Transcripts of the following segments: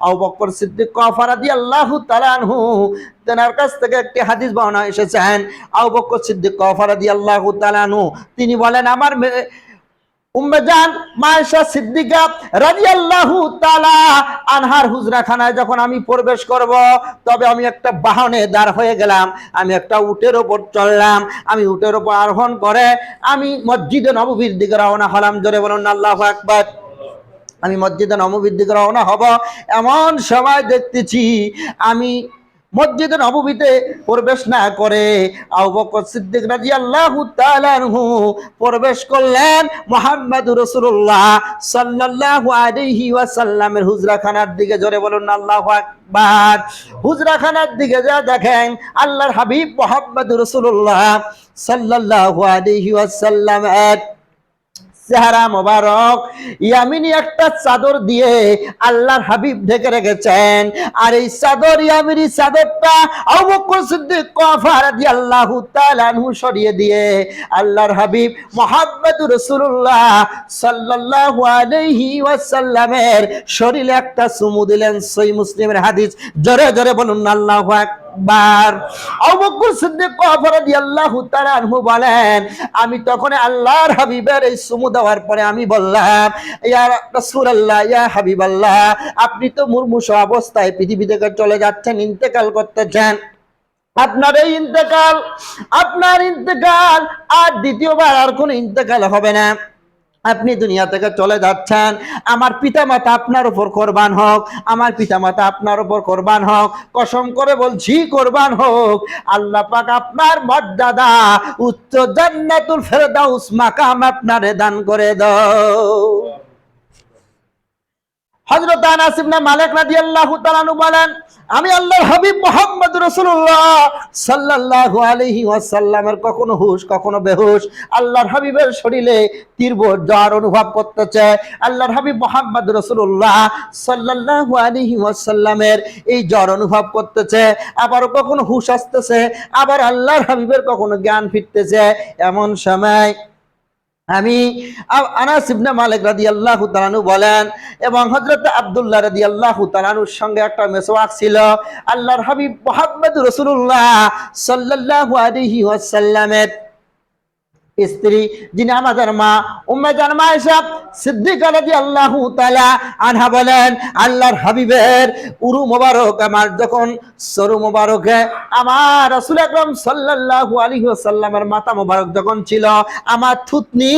আবু বকর সিদ্দিক রাদিয়াল্লাহু তাআলা আনহু তেনার কাছ থেকে একটি হাদিস বর্ণনা এসেছেন। আবু বকর সিদ্দিক রাদিয়াল্লাহু তাআলা আনহু তিনি বলেন, আমার উম্মে জান মা আয়েশা সিদ্দিকা রাদিয়াল্লাহু তাআলা আনহার হুজরাখানায় যখন আমি প্রবেশ করব, তবে আমি একটা বাহনে দাঁড় হয়ে গেলাম, আমি একটা উটের উপর চললাম, আমি উটের উপর আরোহণ করে আমি মসজিদে নববীর দিকে রওনা হলাম। জোরে বলুন আল্লাহু আকবার। আমি মসজিদে নববীর দিকে রওনা হব, এমন সময় দেখতেছি আমি মসজিদে নববীতে প্রবেশ না করে আবু বকর সিদ্দিক রাদিয়াল্লাহু তাআলা আনহু প্রবেশ করলেন মুহাম্মদুর রাসূলুল্লাহ সাল্লাল্লাহু আলাইহি ওয়াসাল্লামের হুজরাখানার দিকে। জোরে বলুন আল্লাহু আকবার। হুজরাখানার দিকে যা দেখেন আল্লাহর হাবিব মুহাম্মদুর রাসূলুল্লাহ সাল্লাল্লাহু আলাইহি ওয়াসাল্লামের চেহারা মোবারক ইয়ামিনী একটা চাদর দিয়ে আল্লাহর হাবিব ঢেকে রেখেছেন। আর এই চাদর, ইয়ামিনী চাদরটা আবু বকর সিদ্দিক রাদিয়াল্লাহু তাআলা আনহু সরিয়ে দিয়ে আল্লাহর হাবিব মুহাম্মদুর রাসূলুল্লাহ সাল্লাল্লাহু আলাইহি ওয়াসাল্লামের শরীরে একটা চুমু দিলেন। সহিহ মুসলিমের হাদিস। জোরে জোরে বলুন আল্লাহু আকবার। আবু বকর সিদ্দিক রাদিয়াল্লাহু তাআলা আনহু বলেন, আমি তখন আল্লাহর হাবিবের এই চুমু দেওয়ার পরে আমি বললাম, ইয়া রাসূলুল্লাহ, ইয়া হাবিবাল্লাহ, আপনি তো মুমূর্ষু অবস্থায় পৃথিবী থেকে চলে যাচ্ছেন, ইন্তেকাল করতেছেন। আপনার এই ইন্তেকাল, আপনার ইন্তেকাল আর দ্বিতীয়বার আর কোনো ইন্তেকাল হবে না। আপনি দুনিয়া থেকে চলে যাচ্ছেন, আমার পিতামাতা আপনার উপর কোরবান হোক, আমার পিতামাতা আপনার উপর কোরবান হোক, কসম করে বলছি কোরবান হোক। আল্লাহ পাক আপনার মর্যাদা উচ্চ জান্নাতুল ফেরদাউস মাকাম আপনারে দান করে দাও। হযরত আনাস ইবনে মালিক রাদিয়াল্লাহু তাআলা আনহু বলেন, আমি আল্লাহর হাবিব মুহাম্মদুর রাসূলুল্লাহ সাল্লাল্লাহু আলাইহি ওয়াসাল্লামের কখনো হুশ কখনো বেহুশ, আল্লাহর হাবিবের শরীরে তীব্র জ্বর অনুভব করতেছে। আল্লাহর হাবিব মুহাম্মদুর রাসূলুল্লাহ সাল্লাল্লাহু আলাইহি ওয়াসাল্লামের এই জ্বর অনুভব করতেছে, আবার কখনো হুশ আসতেছে, আবার আল্লাহর হাবিবের কখনো জ্ঞান ফিরতেছে। এমন সময় আমি আনাস ইবনে মালিক রাদিয়াল্লাহু তাআলা আনহু বলেন, এবং হযরত আব্দুল্লাহ রাদিয়াল্লাহু তাআলা আনহুর সঙ্গে একটা মেসওয়াক ছিল। আল্লাহর হাবিব মুহাম্মদুর রাসূলুল্লাহ সাল্লাল্লাহু আলাইহি ওয়াসাল্লামের স্ত্রী, যিনি আমাদের মা উম্মে জান মা আয়েশা সিদ্দিকা রাদিয়াল্লাহু তাআলা আনহা বলেন, আল্লাহর হাবিবের উরু মোবারক আমার যখন সরু মোবারকে আমার রাসূল আকরাম সাল্লাল্লাহু আলাইহি ওয়াসাল্লামের মাথা মোবারক যখন ছিল, আমার থুতনি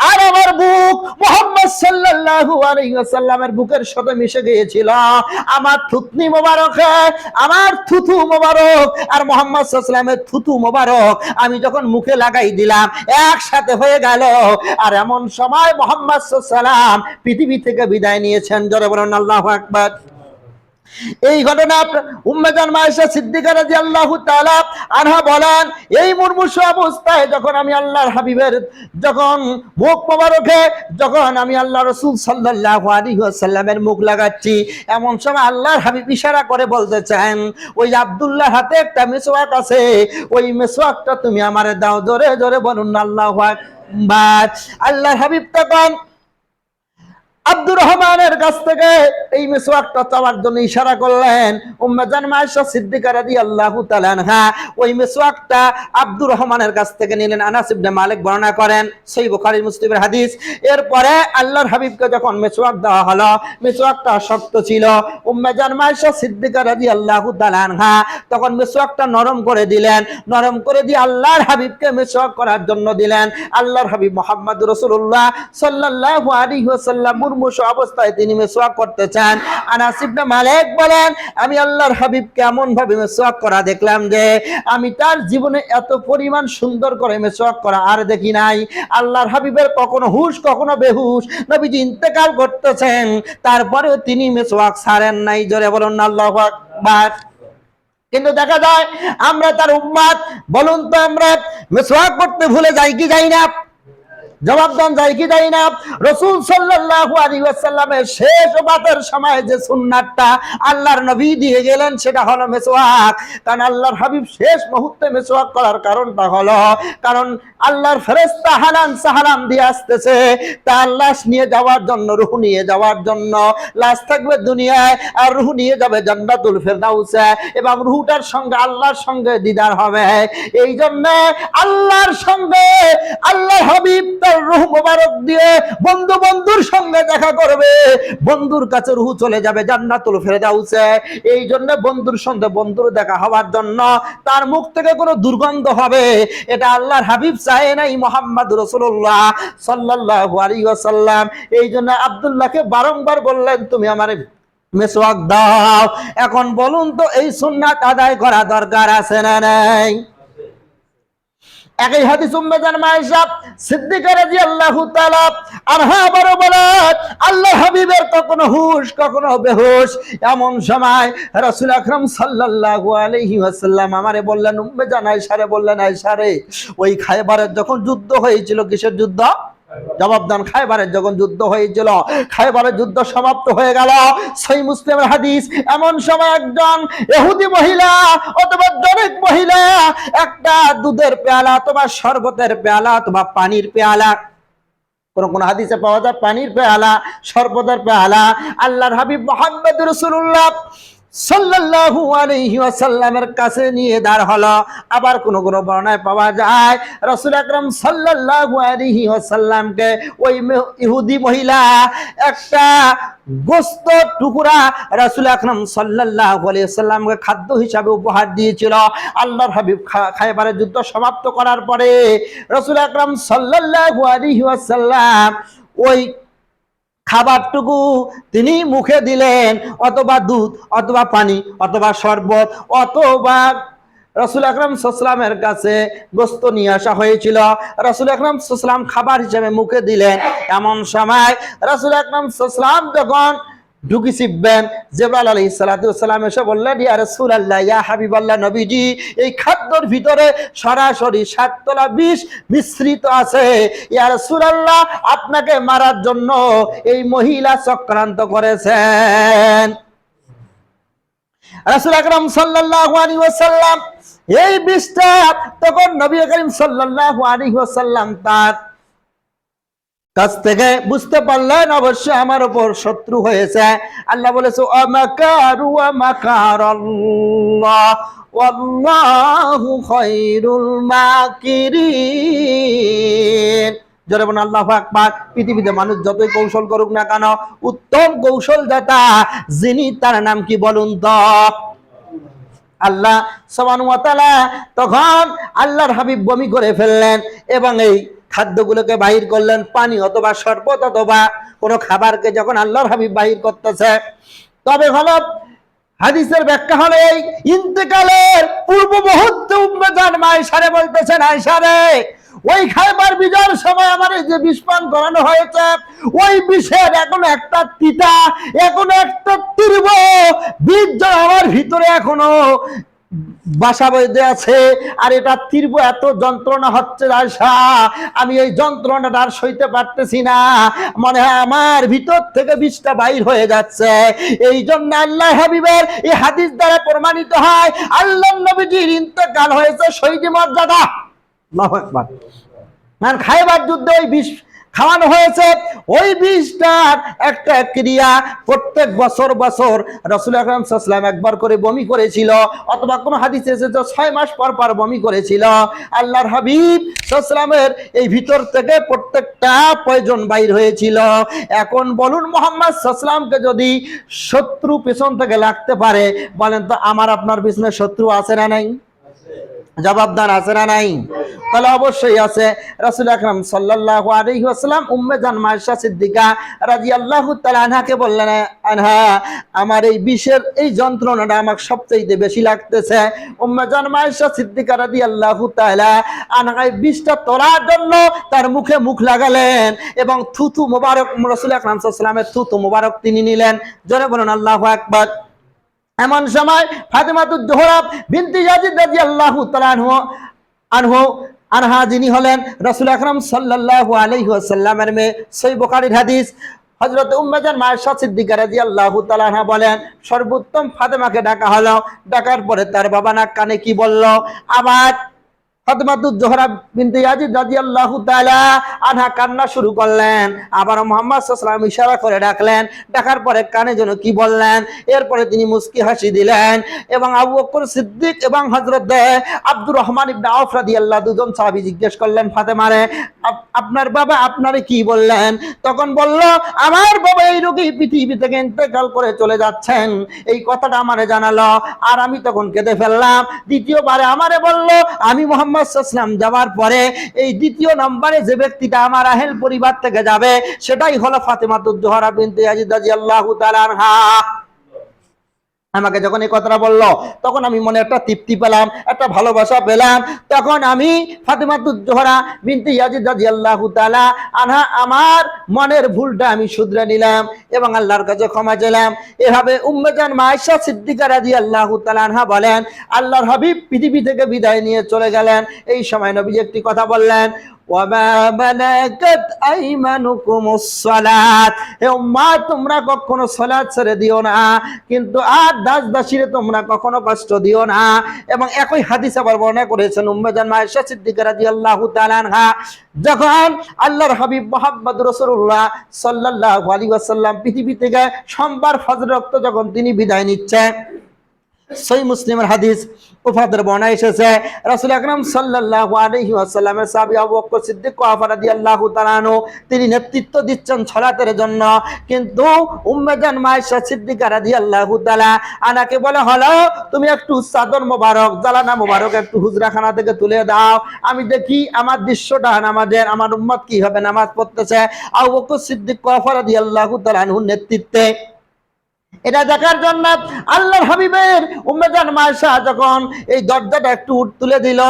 আর আমার বুক মুহাম্মদ সাল্লাল্লাহু আলাইহি ওয়াসাল্লামের বুকের সাথে মিশে গিয়েছিল। আমার থুতনি মোবারকে আমার থুতু মোবারক আর মুহাম্মদ সাল্লাল্লাহু আলাইহি ওয়াসাল্লামের থুতু মোবারক আমি যখন মুখে লাগাই দিলাম, একসাথে হয়ে গেল। আর এমন সময় মুহাম্মদ সাল্লাল্লাহু আলাইহি ওয়াসাল্লাম পৃথিবী থেকে বিদায় নিয়েছেন। জোরে বলুন আল্লাহু আকবার। এই ঘটনা উম্মে জান মা আয়েশা সিদ্দিকা রাদিয়াল্লাহু তাআলা আনহা বলেন, এই মুমূর্ষু অবস্থায় যখন আমি আল্লাহর হাবিবের যখন মুখ মোবারকে যখন আমি আল্লাহ রাসূল সাল্লাল্লাহু আলাইহি ওয়াসাল্লামের মুখ লাগাচ্ছি, এমন সময় আল্লাহর হাবিব ইশারা করে বলতেছেন, ওই আব্দুল্লাহর হাতে একটা মেসওয়াক আছে, ওই মেসওয়াকটা তুমি আমারে দাও। জোরে জোরে বলুন আল্লাহু আকবার। আল্লাহর হাবিব তখন আব্দুর রহমানের কাছ থেকে এই মিসওয়াকটা চাওয়ার জন্য ইশারা করলেন। উম্মে জান মা আয়েশা সিদ্দিকা রাদিয়াল্লাহু তাআলা আনহা ওই মিসওয়াকটা আব্দুর রহমানের কাছ থেকে নিলেন। আনাস ইবনে মালিক বর্ণনা করেন, সহিহ বুখারী মুসলিমের হাদিস। এরপরে আল্লাহর হাবিবকে যখন মিসওয়াক দেওয়া হলো, মিসওয়াকটা শক্ত ছিল। উম্মে জান মা আয়েশা সিদ্দিকা রাদিয়াল্লাহু তাআলা আনহা তখন মিসওয়াকটা নরম করে দিলেন। নরম করে দিয়ে আল্লাহর হাবিবকে মিসওয়াক করার জন্য দিলেন। আল্লাহর হাবিব মুহাম্মদুর রাসূলুল্লাহ সাল্লাল্লাহু আলাইহি ওয়াসাল্লাম মুমূর্ষু অবস্থায় তিনি মিসওয়াক করতে চান। আনাস ইবনে মালিক বলেন, আমি আল্লাহর হাবিবকে এমন ভাবে মিসওয়াক করা দেখলাম যে আমি তার জীবনে এত পরিমাণ সুন্দর করে মিসওয়াক করা আর দেখি নাই। আল্লাহর হাবিবের কখনো হুশ কখনো বেহুশ, নবীজি ইন্তেকাল করতেছেন, তারপরেও তিনি মিসওয়াক ছাড়েন নাই। জোরে বলুন আল্লাহু আকবার। কিন্তু দেখা যায় আমরা তার উম্মত, বলুন তো আমরা মিসওয়াক করতে ভুলে যাই কি যাই না? জবাব দেন যায় কি যায় না? রাসূল সাল্লাল্লাহু আলাইহি ওয়াসাল্লামের শেষ ওয়াফাতের সময় যে সুন্নাতটা আল্লাহর নবী দিয়ে গেলেন সেটা হলো মিসওয়াক। কারণ আল্লাহর হাবিব শেষ মুহূর্তে মিসওয়াক করার কারণটা হলো কারণ আল্লাহর ফেরেশতা হালান সাহালাম দিয়ে আসতেছে তার লাশ নিয়ে যাওয়ার জন্য, রূহ নিয়ে যাওয়ার জন্য। লাশ থাকবে দুনিয়ায় আর রূহ নিয়ে যাবে জান্নাতুল ফেরদাউসে, এবং রূহটার সঙ্গে আল্লাহর সঙ্গে দিদার হবে। এই জন্য আল্লাহর সঙ্গে আল্লাহর হাবিব তার রূহ মোবারক দিয়ে বন্ধুর সঙ্গে দেখা করবে, বন্ধুর কাছে রূহ চলে যাবে জান্নাতুল ফেরদাউসে। এই জন্য বন্ধুর সঙ্গে বন্ধুর দেখা হওয়ার জন্য তার মুখ থেকে কোনো দুর্গন্ধ হবে এটা আল্লাহর হাবিব চায় নাই, মুহাম্মদ রাসূলুল্লাহ সাল্লাল্লাহু আলাইহি ওয়াসাল্লাম। এই জন্য আব্দুল্লাহকে বারংবার বললেন তুমি আমারে মিসওয়াক দাও। এখন বলুন তো এই সুন্নাত আদায় করা দরকার আছে না নাই? একই হাদিস উম্মে জান আয়েশা সিদ্দিকা রাদিয়াল্লাহু তাআলা আনহা আবারো বলেন আল্লাহর হাবিবের কখনো হুশ কখনো বেহুশ। এমন সময় রাসূল আকরাম সাল্লাল্লাহু আলাইহি ওয়াসাল্লাম আমারে বললেন, উম্মে জান আয়েশারে বললেন, আয়েশা রে ওই খায়বারের যখন যুদ্ধ হয়েছিল, কিসের যুদ্ধ? জবাব দেন। খায়বারের যখন যুদ্ধ হয়েছিল, খায়বারের যুদ্ধ সমাপ্ত হয়ে গেল, সহিহ মুসলিমের হাদিস। এমন সময় একজন ইহুদি মহিলা অথবা জনৈক মহিলা একটা দুধের পেয়ালা অথবা শরবতের পেয়ালা অথবা পানির পেয়ালা, কোন কোন হাদিসে পাওয়া যায় পানির পেয়ালা, শরবতের পেয়ালা আল্লাহর হাবিব মুহাম্মদ রাসূলুল্লাহ সাল্লাল্লাহু আলাইহি ওয়াসাল্লামের কাছে নিয়ে দাঁড় হলো। আবার কোন কোন বর্ণনায় পাওয়া যায় রাসূল আকরাম সাল্লাল্লাহু আলাইহি ওয়াসাল্লামকে ওই ইহুদি মহিলা একটা গোশত টুকরা রাসূল আকরাম সাল্লাল্লাহু আলাইহি ওয়াসাল্লামকে খাদ্য হিসাবে উপহার দিয়েছিল। আল্লাহর হাবিব খায়বারের যুদ্ধ সমাপ্ত করার পরে রাসূল আকরাম সাল্লাল্লাহু আলাইহি ওয়াসাল্লাম ওই খাবারটুকু তিনি মুখে দিলেন, অথবা দুধ অথবা পানি অথবা শরবত অথবা রাসূল আকরাম সাল্লাল্লাহু আলাইহি ওয়াসাল্লামের কাছে গোশত নিয়ে আসা হয়েছিল, রাসূল আকরাম সাল্লাল্লাহু আলাইহি ওয়াসাল্লাম খাবার হিসেবে মুখে দিলেন। এমন সময় রাসূল আকরাম সাল্লাল্লাহু আলাইহি ওয়াসাল্লাম যখন ঢুকি ছিপবেন, জিবরাইল আলাইহিস সালাতু ওয়াস সালাম এসে বললেন, ইয়া রাসূলুল্লাহ, ইয়া হাবিবাল্লাহ, নবীজি এই খাদ্যের ভিতরে সরাসরি 7 তলা বিষ মিশ্রিত আছে। ইয়া রাসূলুল্লাহ, আপনাকে মারার জন্য এই মহিলা চক্রান্ত করেছেন। রাসূল আকরাম সাল্লাল্লাহু আলাইহি ওয়াসাল্লাম এই বিষটা তখন নবী করিম সাল্লাল্লাহু আলাইহি ওয়াসাল্লাম তার কাছ থেকে বুঝতে পারলেন অবশ্যই আমার উপর শত্রু হয়েছে। আল্লাহ বলেছে আমাকারু ওয়া মাকারাল্লাহ ওয়াল্লাহু খায়রুল মাকিরিন। জোরে বলুন আল্লাহু আকবার। পৃথিবীতে মানুষ যতই কৌশল করুক না কেন, উত্তম কৌশলদাতা যিনি তার নাম কি বলুন তো? আল্লাহ সুবহানাহু ওয়া তাআলা। তখন আল্লাহর হাবিব বমি করে ফেললেন এবং এই খাদ্যগুলোকে বাহির করলেন, পানি অথবা শরবত অথবা কোনো খাবারকে যখন আল্লাহর হাবিব বাহির করতেছে। তবে হলো হাদিসের ব্যাখ্যা হলো এই ইন্তেকালের পূর্ব মুহূর্তে উম্মে জান আয়েশারে বলতেছেন, আয়েশা রে ওই খায়বার বিজয়ের সময় আমার এই যে বিষ পান করানো হয়েছে, ওই বিষের এখনো একটা তিতা, এখনো একটা তীব্র বীজ আমার ভিতরে এখনো বাসা বেঁধে আছে, আর এটা তীব্র এত যন্ত্রণা হচ্ছে আয়েশা, আমি এই যন্ত্রণাটা আর সইতে পারতেছি না, মনে হয় আমার ভিতর থেকে বিষটা বাইর হয়ে যাচ্ছে। এই জন্য আল্লাহ হাবিবের এই হাদিস দ্বারা প্রমাণিত হয় আল্লাহর নবীজির ইন্তেকাল হয়েছে শহীদ মর্যাদা। আল্লাহু আকবার। আর খায়বার যুদ্ধে ওই বিষ খাওয়ানো হয়েছে, ওই বিষটার একটা ক্রিয়া প্রত্যেক বছর রাসূল আকরাম সাল্লাল্লাহু আলাইহি ওয়াসাল্লাম একবার করে বমি করেছিল, অথবা কোনো হাদিসে এসেছে 6 মাস পর পর বমি করেছিল। আল্লাহর হাবিব সাল্লাল্লাহু আলাইহি ওয়াসাল্লামের এই ভিতর থেকে প্রত্যেকটা পয়জন বাইর হয়েছিল। এখন বলুন মুহাম্মদ সাল্লাল্লাহু আলাইহি ওয়াসাল্লামকে যদি শত্রু পেছন থেকে লাগতে পারে, বলেন তো আমার আপনার পিছনে শত্রু আছে না নাই? জবাবদার আছে না নাই? তাহলে অবশ্যই আছে। রাসূল আকরাম সাল্লাল্লাহু আলাইহি ওয়াসাল্লাম উম্মে জান আয়েশা সিদ্দিকা রাদিয়াল্লাহু তাআলা আনহাকে বললেন, আনহা আমার এই বিষের এই যন্ত্রণাটা আমার সবচেয়ে বেশি লাগতেছে। উম্মে জান আয়েশা সিদ্দিকা রাদিয়াল্লাহু তাআলা আনহা এই বিষটা তোলার জন্য তার মুখে মুখ লাগালেন এবং থুথু মোবারক রাসূল আকরাম সাল্লাল্লাহু আলাইহি ওয়াসাল্লামের থুথু মোবারক তিনি নিলেন। জোরে বলুন আল্লাহু আকবার। এমন সময় ফাতেমাতুজ জোহরা বিনতে ইয়াজিদ রাদিয়াল্লাহু তাআলা আনহু আনহা যিনি হলেন রাসূল আকরাম সাল্লাল্লাহু আলাইহি ওয়াসাল্লামের মেয়ে, সহিহ বুখারীর হাদিস। হযরত উম্মে জান আয়েশা সিদ্দিকা রাদিয়াল্লাহু তাআলা আনহা বলেন, সর্বোত্তম ফাতেমাকে ডাকা হলো। ডাকার পরে তার বাবা নাক কানে কি বলল? আবার ফাতেমাতুজ জোহরা বিনতে ইয়াজিদ রাদিয়াল্লাহু তাআলা আনহা কান্না শুরু করলেন। আবার মুহাম্মদ সাল্লাল্লাহু আলাইহি ওয়াসাল্লাম ইশারা করে ডাকলেন। ডাকার পরে কানে যেন কি বললেন। এরপরে তিনি মুস্কি হাসি দিলেন এবং আবু বকর সিদ্দিক এবং হযরত আব্দুর রহমান ইবনে আউফ রাদিয়াল্লাহু, দুজন সাহাবী জিজ্ঞেস করলেন ফাতেমারে, আপনার বাবা আপনারে কি বললেন? তখন বলল, আমার বাবা এই রোগী পৃথিবী থেকে ইন্তেকাল করে চলে যাচ্ছেন, এই কথাটা আমারে জানালো। আর আমি তখন কেঁদে ফেললাম। দ্বিতীয়বারে আমারে বলল, আমি মুহাম্মদ সাল্লাল্লাহু আলাইহি ওয়াসাল্লাম যাওয়ার পরে এই দ্বিতীয় নম্বরে যে ব্যক্তিটা আমার আহেল পরিবার থেকে যাবে সেটাই হলো ফাতেমাতুজ জোহরা বিনতে ইয়াজিদ রাদিয়াল্লাহু তাআলা আনহা। আমাকে যখন এই কথাটা বললো তখন আমি মনে একটা তৃপ্তি পেলাম, একটা ভালোবাসা পেলাম। তখন আমি ফাতেমাতুজ জোহরা বিনতে ইয়াজিদ রাদিয়াল্লাহু তাআলা আনহা আমার মনের ভুলটা আমি শুধরে নিলাম এবং আল্লাহর কাছে ক্ষমা চাইলাম। এভাবে উম্মে জান আয়েশা সিদ্দিকা রাদিয়াল্লাহু তাআলা আনহা বলেন, আল্লাহর হাবিব পৃথিবী থেকে বিদায় নিয়ে চলে গেলেন। এই সময় নবী একটি কথা বললেন, ওয়ামা মালাকাত আইমানুকুমুস সালাত, হে উম্মাহ তোমরা কখনো সালাত ছেড়ে দিও না, কিন্তু আর দাস দাসীরে তোমরা কখনো কষ্ট দিও না। এবং একই হাদিস আবার বর্ণনা করেছেন উম্মে জান আয়েশা সিদ্দিকা রাদিয়াল্লাহু তাআলা আনহা, যখন আল্লাহর হাবিব মুহাম্মদ রাসূলুল্লাহ সাল্লাল্লাহু আলাইহি ওয়াসাল্লাম পৃথিবী থেকে সোমবার ফজর ওয়াক্ত যখন তিনি বিদায় নিচ্ছেন, সহিহ মুসলিমের হাদিস উফাদের বর্ণনা এসেছে, রাসূল আকরাম সাল্লাল্লাহু আলাইহি ওয়াসাল্লামের সাহাবী আবু বকর সিদ্দিক রাদিয়াল্লাহু তাআলা আনহু তিনি নেতৃত্ব দিচ্ছেন সালাতের জন্য। কিন্তু উম্মে জান আয়েশা সিদ্দিকা রাদিয়াল্লাহু তাআলা আনাকে বলা হলো, তুমি একটু চাদর মোবারক, জালানা মোবারক একটু হুজরাখানা থেকে তুলে দাও, আমি দেখি আমার দৃশ্যটা নামাজের, আমার উম্মত কিভাবে নামাজ পড়তেছে। আবু বকর সিদ্দিক রাদিয়াল্লাহু তাআলা আনহুর নেতৃত্বে এটা দেখার জন্য আল্লাহর হাবিবের উম্মে জান আয়েশা যখন এই দরজাটা একটু তুলে দিল,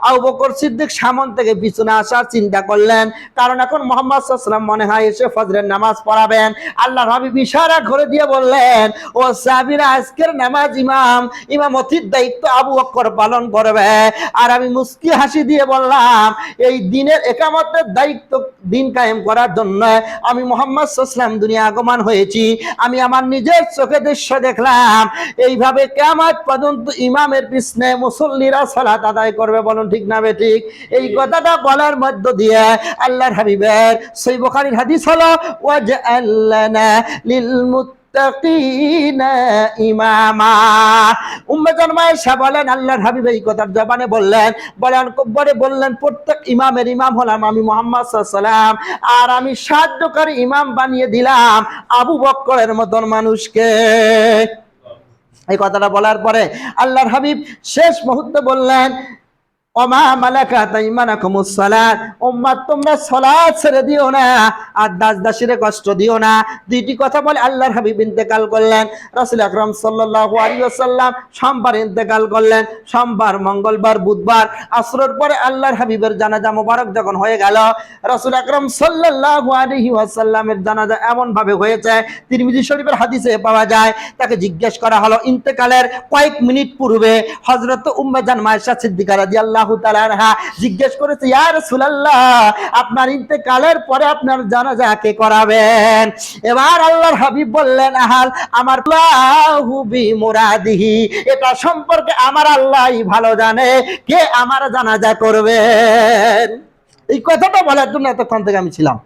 আবু বকর সিদ্দিক সামন থেকে পিছনে আসার চিন্তা করলেন, কারণ এখন মুহাম্মদ সাল্লাল্লাহু আলাইহি ওয়াসাল্লাম মনে হয় এসে ফজরের নামাজ পড়াবেন। আল্লাহর হাবিব ইশারা করে দিয়ে বললেন, ও সাহাবীরা, আজকের নামাজ ইমামতির দায়িত্ব আবু বকর পালন করবে। আর আমি মুস্কি হাসি দিয়ে বললাম, এই দিনের ইকামতের দায়িত্ব দিন কায়েম করার জন্য আমি মুহাম্মদ সাল্লাল্লাহু আলাইহি ওয়াসাল্লাম দুনিয়া আগমন হয়েছি। আমি আমার নিজের চোখে দৃশ্য দেখলাম, এইভাবে কিয়ামত পর্যন্ত ইমামের পিছনে মুসল্লিরা সালাত আদায় করবে। বলুন ঠিক না বেঠিক? এই কথাটা বলার মধ্য দিয়ে আল্লাহর হাবিবের সহিহ বুখারীর হাদিস হলো, ওয়াজআলনা লিল মুত্তাকিনা ইমামা। উম্মে জান আয়েশা বলেন, আল্লাহর হাবিব এই কথার জবানে বললেন প্রত্যেক ইমামের ইমাম হলাম আমি মুহাম্মদ সাল্লাল্লাহু আলাইহি ওয়াসাল্লাম, আর আমি সাহায্যকারী ইমাম বানিয়ে দিলাম আবু বকরের মতন মানুষকে। এই কথাটা বলার পরে আল্লাহর হাবিব শেষ মুহূর্তে বললেন, ওমা মালাকাত আইমানুকুমুস সালাত, উম্মত তোমরা সালাত ছেড়ে দিও না আর দাস দাসীরে কষ্ট দিও না। দুইটি কথা বলে আল্লাহর হাবিব ইন্তেকাল করলেন। রাসূল আকরাম সাল্লাল্লাহু আলাইহি ওয়াসাল্লাম সোমবার ইন্তেকাল করলেন। সোমবার, মঙ্গলবার, বুধবার আসরের পরে আল্লাহর হাবিবের জানাজা মোবারক যখন হয়ে গেল, রাসূল আকরাম সাল্লাল্লাহু আলাইহি ওয়াসাল্লামের জানাজা এমন ভাবে হয়েছে, তিরমিজি শরীফের হাদিসে পাওয়া যায়, তাকে জিজ্ঞেস করা হলো ইন্তেকালের কয়েক মিনিট পূর্বে হযরত উম্মে জান আয়েশা সিদ্দিকা রাদিয়াল্লাহু তাআলা আনহা জিজ্ঞেস করেছে, ইয়া রাসূলুল্লাহ, আপনার ইন্তেকালের পরে আপনার জানাজা কে করাবেন? এবার আল্লাহর হাবিব বললেন, আহাল আমার আল্লাহু বিমুরাদিহি, এটা সম্পর্কে আমার আল্লাহই ভালো জানে কে আমার জানাজা করবেন। এই কথাটা বলার জন্য এতক্ষণ থেকে আমি ছিলাম।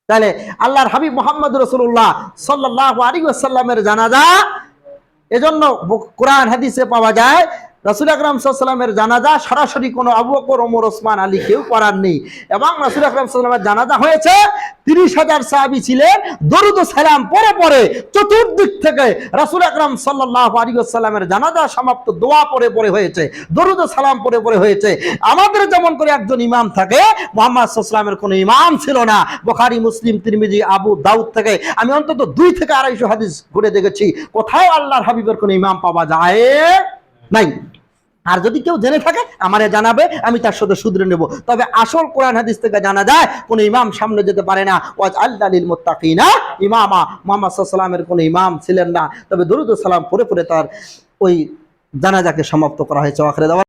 তাহলে আল্লাহর হাবিব মুহাম্মদ রাসূলুল্লাহ সাল্লাল্লাহু আলাইহি ওয়াসাল্লামের জানাজা, এজন্য কোরআন হাদিসে পাওয়া যায় রাসূল আকরাম সাল্লাল্লাহু আলাইহি ওয়াসাল্লামের জানাজা সরাসরি কোনো আবু বকর, ওমর, ওসমান, আলী কেউ করার নেই। এবং রাসূল আকরাম সাল্লাল্লাহু আলাইহি ওয়াসাল্লামের জানাজা হয়েছে, ৩০,০০০ সাহাবী ছিলেন, দরুদ ও সালাম পরে পরে চতুর্দিক থেকে রাসূল আকরাম সাল্লাল্লাহু আলাইহি ওয়াসাল্লামের জানাজা সমাপ্ত দোয়া পরে পরে হয়েছে, দরুদ ও সালাম পরে পরে হয়েছে। আমাদের যেমন করে একজন ইমাম থাকে, মুহাম্মদ সাল্লাল্লাহু আলাইহি ওয়াসাল্লামের কোনো ইমাম ছিল না। বুখারী, মুসলিম, তিরমিজি, আবু দাউদ থেকে আমি অন্তত ২ থেকে ২৫০ হাদিস ঘুরে দেখেছি, কোথাও আল্লাহর হাবিবের কোনো ইমাম পাওয়া যায় নাই। আর যদি কেউ জেনে থাকে আমারে জানাবে, আমি তার সাথে শুধরে নেব। তবে আসল কোরআন হাদিস থেকে জানা যায় কোন ইমাম সামনে যেতে পারে না। ওয়াজআলনা লিল মুত্তাকিনা ইমামা, মুহাম্মদ সাল্লাল্লাহু আলাইহি ওয়াসাল্লামের কোনো ইমাম ছিলেন না, তবে দরুদ ও সালাম পরে পরে তার ওই জানাজাকে সমাপ্ত করা হয়েছে। আখিরে দাওয়া।